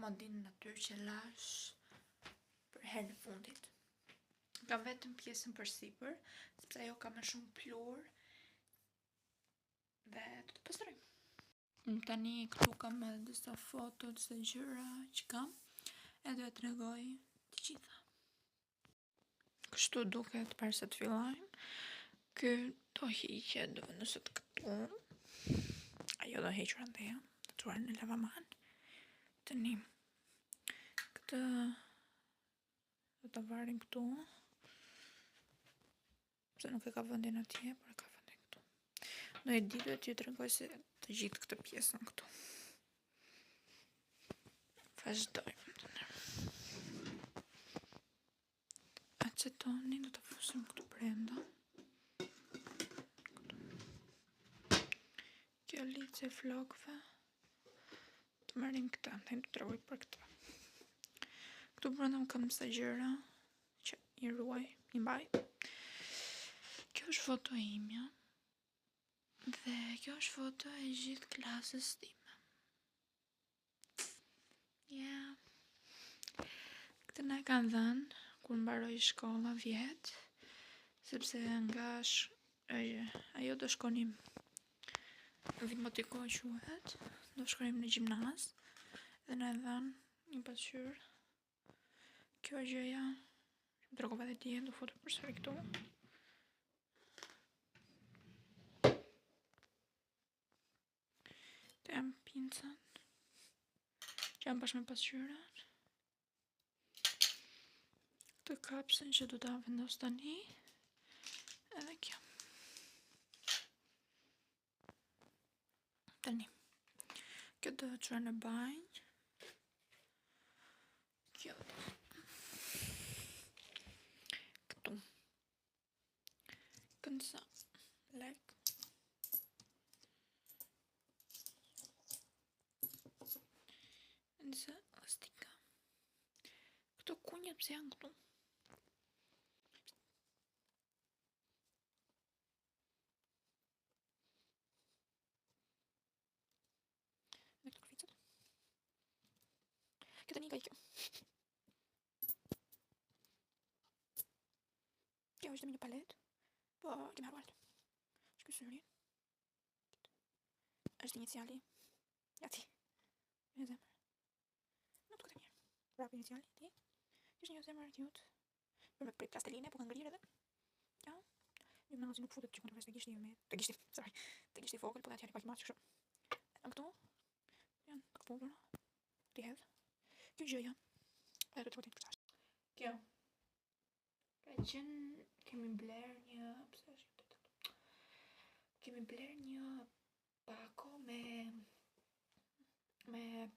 komodin natyrë që lash për herë në fundit. Kam vetëm pjesën përsipër, sepse ajo ka më shumë plur dhe do të pastroj. Tani këtu kam edhe disa foto të gjëra që kam e do të tregoj të gjitha. Kështu duket para se të fillojmë. Ky do hiqet, do vendoset këtu. Ajo do hequr andej, do çuar në lavaman. Tani këtë do ta varim këtu. Pse nuk e ka vendin atje, por e ka vendin këtu. Në e ditë t'ju tregoj se të gjithë këtë pjesën këtu. Vazhdojmë tani. Acetonin do të fusim këtu brenda. Kjo lice e flokëve. Të marrim këta, ne do të tregoj për këta. Këtu brenda kam disa gjëra që i ruaj, i mbaj. Kjo është foto imja dhe kjo është foto e gjithë klasës time. Këtë na e kanë dhënë kur mbaroi shkolla vjet, sepse nga ajo do shkonim vimotiko quhet, do shkonim në gjimnaz dhe na e dhanë një pasqyrë. Kjo gjëja, më tregova edhe dje, do foto përsëri këtu. Të jam pincat që jam bashkë me pasqyrat. Të kapsen që do ta vendos tani. Edhe kjo. Tani. Kjo do të çuar në banjë. Kjo. Këtu. Këndsa. Lek. Nëse elastika. Këto kunjat pse janë këtu? Dhe këto kërficët. Kjo tani ka i kjo. Kjo është dhe një palet, po kemi haruar. Shky syrin. Është iniciali. Ati. Një zemër. Nuk duket e mirë. Prap iniciali, ti. Kështë një zemër cute. Për me prit plasteline, po kanë ngrirë edhe. Ja. Një mënazi nuk futet që kontroles të gishti me... Të gishti vogël, po dhe atjani pak i matë që kështë. Në këtu. Janë këpullur. Ti hedhë. Kjo gjëja. Edhe do të fotin përçash. Kjo. Ka qenë... Kemi bler një... Pse është këtë të... Kemi bler një pako me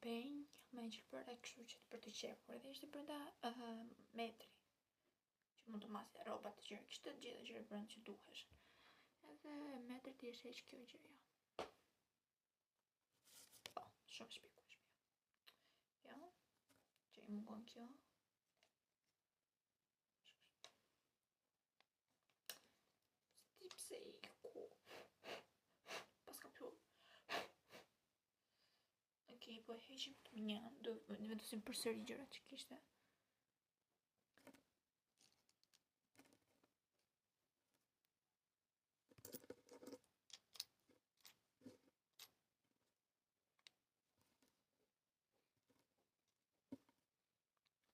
penj, me gjilpër e kështu që për të qepur. Edhe ishte brenda metri. Që mund të masë robat të gjërë. Kishte të gjitha gjërë brenda që duhesh. Edhe metrit i është heq kjo gjëja. Po, shumë shpikueshme. Kjo, që i mungon kjo. Pse i ku? Pas kam plu. Okej, po e heqim të një, do vendosim përsëri gjërat që kishte.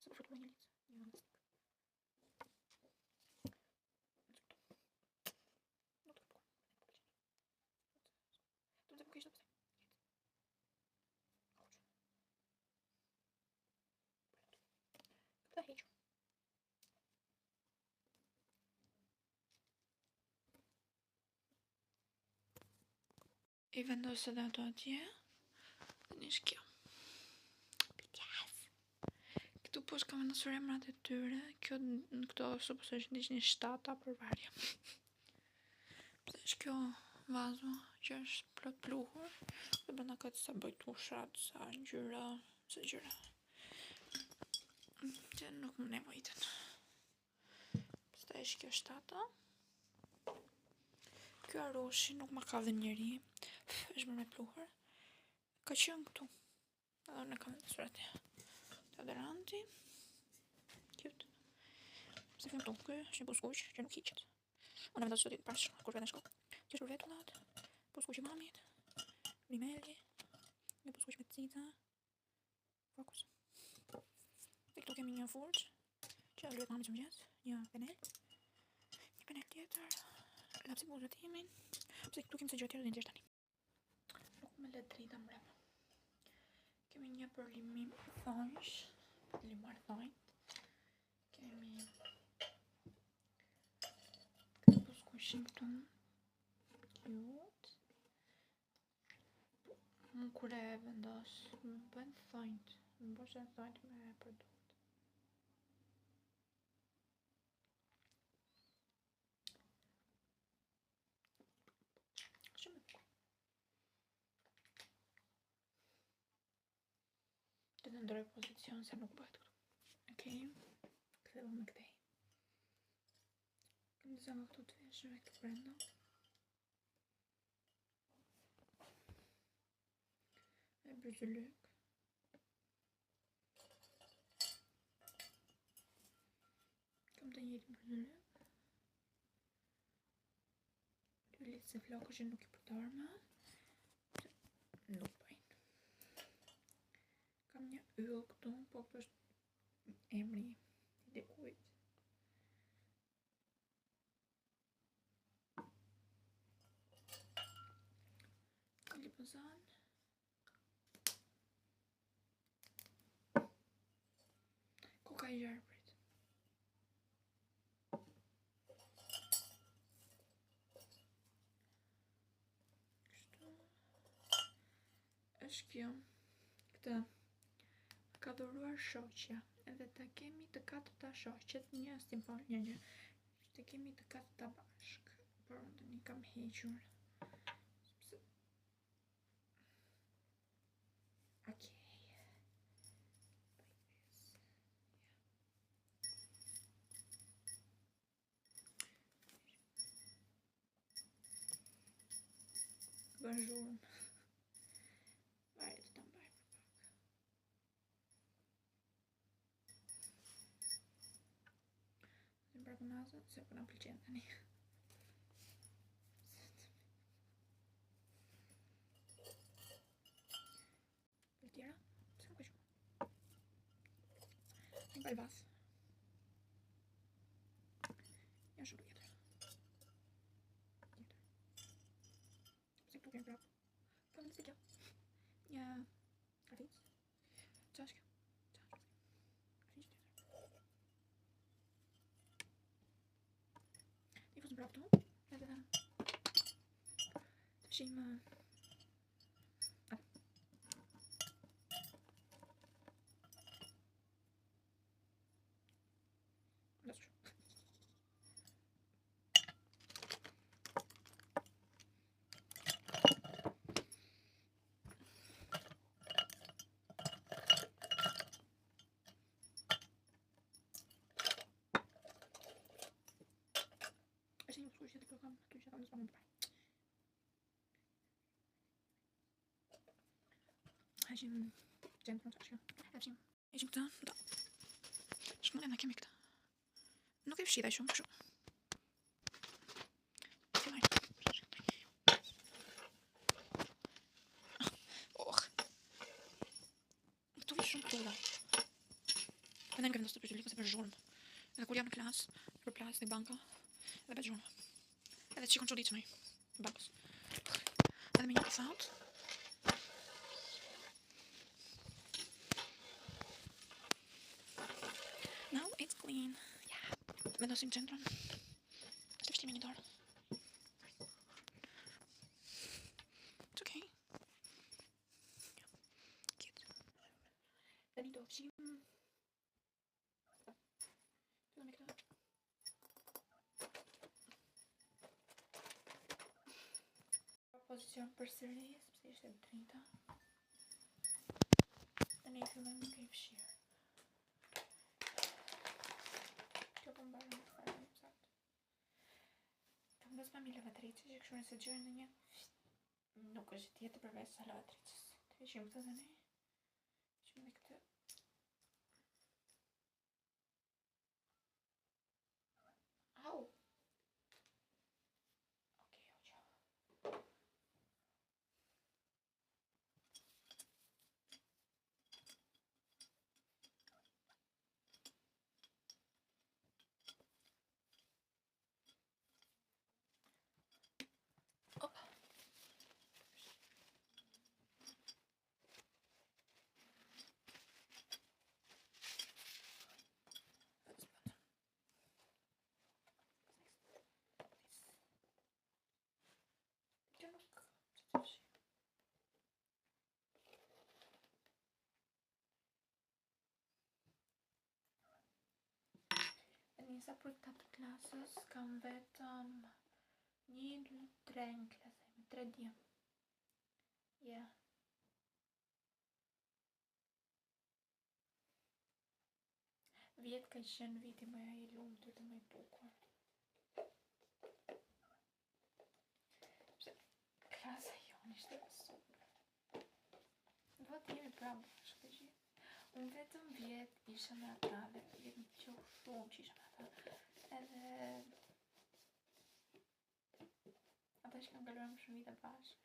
Se po foto me një lice, një vendosnik. Këta hequ. I vendosë edhe ato atje. Dhe një shkjo. Këtu poshtë kam vendosur emrat e tyre. Kjo në këto supos është një 7 për varje. Pse është kjo vazo që është plot pluhur. Dhe brenda ka disa bojtushat, sa ngjyra, sa gjëra. Që nuk më nevojitën. Pastaj është kjo 7. Kjo aroshi nuk ma ka dhe njeri. Është më me pluhur. Ka qenë këtu. Edhe në kam vendosur atje. Deodoranti. Cute. Se film tonë, ky është një buskuq që nuk hiqet. Unë e vendos që të prash kur vete në shkollë. Që është për vetullat, buskuq i mamit, rimeli, një buskuq me cica. Fokus. Dhe këtu kemi një furç që luet mamit që mëgjes, një penel tjetër, lapsi buzë timin, pse këtu kemi se gjë tjetër dhe ndjesh tani. Nuk me le drita mbrapa. Kemi një përlimim thonjsh, limar thonjt. Kemi këtë buskuqin këtu. Cute. Unë kur e vendos, më bën thonjt. Më bësh e thonjt me produkt. Shumë e bukur. Të të ndroj pozicion se nuk bëhet këtu. Okej, ktheu me këtej. Kam disa nga këtu të veshëve këtu brenda. E bryzëlyk. Kam të njëjtë bryzëlyk. Dy litë se flokë që nuk i përdor më. Nuk bëjnë. Kam një yll këtu, po këtu është emri i dikujt. Lipozan. Koka i gjarprit. Kështu. Është kjo. Këtë ka dhuruar shoqja. Edhe ta kemi të katërta shoqet, një simbol, një. Të kemi të katërta bashk. Por unë tani kam hequr. Okej. Bonjour. Vajtë të mbaj për pak. Dhe mbra për nazën, se për në pëlqen tani. Për tjera, se nuk e shumë. Në mbaj vas. Ja shumë tjetër. Se këtu kemë prapë. Kam në stikja. Një artic. Qashka. Artic tjetër. Një fusë prapë tu. Edhe dhe. Të shimë. Lasë shumë. Është një buskuq që të kam aty që kam në spamë të parë. Hajim centrum të ashka. Hajim këta, da. Shkëmë në kemi këta. Nuk e fshida shumë kështu. Këtu vi shumë tulla. Mendoj nuk e vendos të bryzëlyk ose për zhurmë. Edhe kur jam në klasë, për plasë në banka, edhe bëj zhurmë. Edhe qikon çuditshëm ai bankës. Edhe me një thot. Now it's clean. Yeah. Vendosim centron. Të fshtimi një dorë. It's okay. Cute. Tani do fshim. Të me këta. Pozicion për sëri, sepse ishte drita. Tani i fillojmë duke i fshirë. Kjo po mbarë në të farë një pësat. Të mbës pa mi lavatricës, që këshurën se gjërë në një nuk është tjetë përveç sa lavatricës. Të fishim këtë dhe ne. Fishim dhe këtë. Njësa për këta të klasës, kam vetëm 1, 2, 3 në klasë, 3 djemë. Yeah. Vjetë ka qenë viti më i lumtur dhe më i bukur. Klasa jonë ishte super. Do të jemi pra bashkë të gjithë. Unë vetëm vjetë isha me ata, vetëm vjetë më qohë shumë që isha me ata. Edhe ata që kam kaluar më shumë vite bashkë.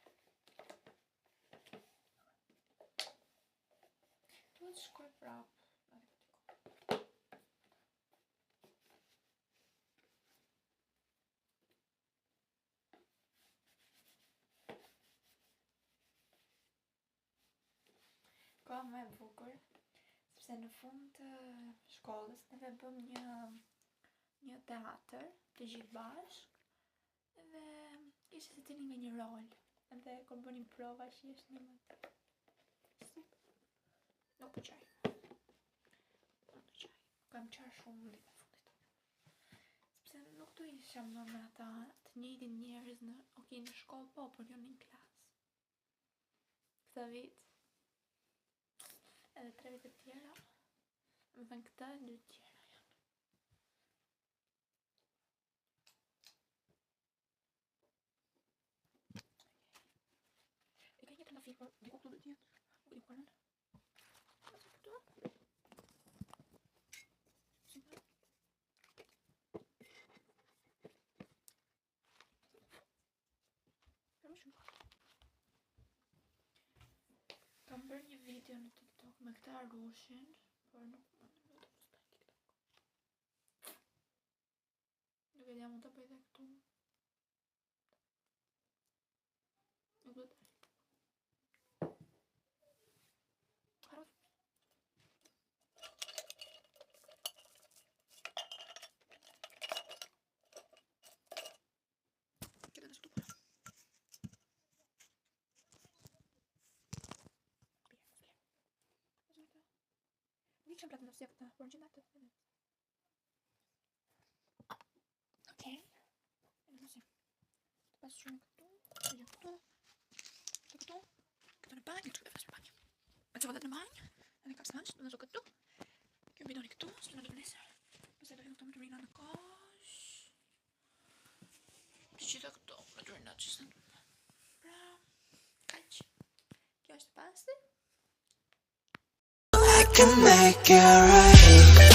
Duhet të shkoj prapë. Ka më e bukur, sepse në fund të shkollës neve bëm një teatr të gjithë bashkë, edhe ishte se tini me një rol, edhe kur bënim prova që ishte një më të super. Nuk të qaj. Kam qarë shumë në ditë fundit. Sepse nuk të isha më me ata të njëjtin njerëz në shkollë, po, por jo në një klasë. Këta vit, edhe 3 vite tjera, më thënë këta 2 tjera janë. E ka një të nga fikër, diku këtu dhe tjetë, u di kërën. Këtu. Kam bërë një video në TikTok me këta rushin, por nuk më në të postaj TikTok. Nuk e dja mund të bëj dhe këtu. Nuk do të harot. Këtë në shtu përë. Nikë që më platë në fësja këta, por në gjithë të të Okej. E në mësim. Të pasë shumë këtu, të gjë këtu, këtu në banjë, këtu e fësë në banjë. Me që vëllet në banjë, edhe ka së në zonë këtu. Kjo bidoni këtu, së në do të nesër. Pëse do këtu me të rina në kosh. Të gjitha këtu me të rina që së në pra, kaq. Kjo është pasti. I can make it right.